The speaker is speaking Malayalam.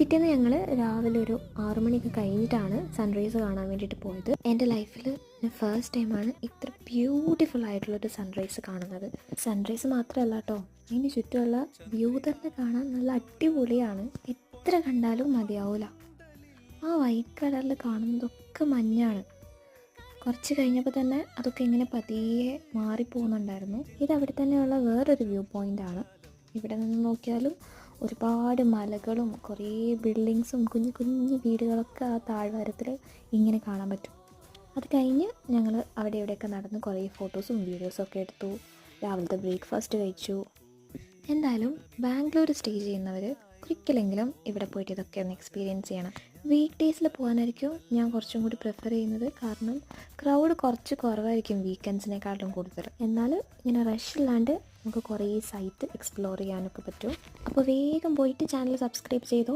പിറ്റേന്ന് ഞങ്ങൾ രാവിലെ ഒരു 6 മണിയൊക്കെ കഴിഞ്ഞിട്ടാണ് സൺറൈസ് കാണാൻ വേണ്ടിയിട്ട് പോയത്. എൻ്റെ ലൈഫിൽ ഫസ്റ്റ് ടൈമാണ് ഇത്ര ബ്യൂട്ടിഫുൾ ആയിട്ടുള്ളൊരു സൺറൈസ് കാണുന്നത്. സൺറൈസ് മാത്രമല്ല കേട്ടോ, അതിന് ചുറ്റുമുള്ള വ്യൂ തന്നെ കാണാൻ നല്ല അടിപൊളിയാണ്. എത്ര കണ്ടാലും മതിയാവില്ല. ആ വൈറ്റ് കളറിൽ കാണുന്നതൊക്കെ മഞ്ഞാണ്. കുറച്ച് കഴിഞ്ഞപ്പോൾ തന്നെ അതൊക്കെ ഇങ്ങനെ പതിയെ മാറിപ്പോകുന്നുണ്ടായിരുന്നു. ഇത് അവിടെ തന്നെയുള്ള വേറൊരു വ്യൂ പോയിൻ്റാണ്. ഇവിടെ നിന്ന് നോക്കിയാലും ഒരുപാട് മലകളും കുറേ ബിൽഡിങ്സും കുഞ്ഞു കുഞ്ഞു വീടുകളൊക്കെ ആ താഴ്വാരത്തിൽ ഇങ്ങനെ കാണാൻ പറ്റും. അത് കഴിഞ്ഞ് ഞങ്ങൾ അവിടെ ഇവിടെയൊക്കെ നടന്ന് കുറേ ഫോട്ടോസും വീഡിയോസും ഒക്കെ എടുത്തു. രാവിലത്തെ ബ്രേക്ക്ഫാസ്റ്റ് കഴിച്ചു. എന്തായാലും ബാംഗ്ലൂർ സ്റ്റേ ചെയ്യുന്നവർ ഒരിക്കലെങ്കിലും ഇവിടെ പോയിട്ട് ഇതൊക്കെ ഒന്ന് എക്സ്പീരിയൻസ് ചെയ്യണം. വീക്ക് ഡേയ്സിൽ പോകാനായിരിക്കും ഞാൻ കുറച്ചും കൂടി പ്രിഫർ ചെയ്യുന്നത്. കാരണം ക്രൗഡ് കുറച്ച് കുറവായിരിക്കും വീക്കെൻഡ്സിനെക്കാളും കൂടുതൽ. എന്നാൽ ഇങ്ങനെ റഷ് ഇല്ലാണ്ട് നമുക്ക് കുറേ സൈറ്റ് എക്സ്പ്ലോർ ചെയ്യാനൊക്കെ പറ്റും. അപ്പോൾ വേഗം പോയിട്ട് ചാനൽ സബ്സ്ക്രൈബ് ചെയ്തോ.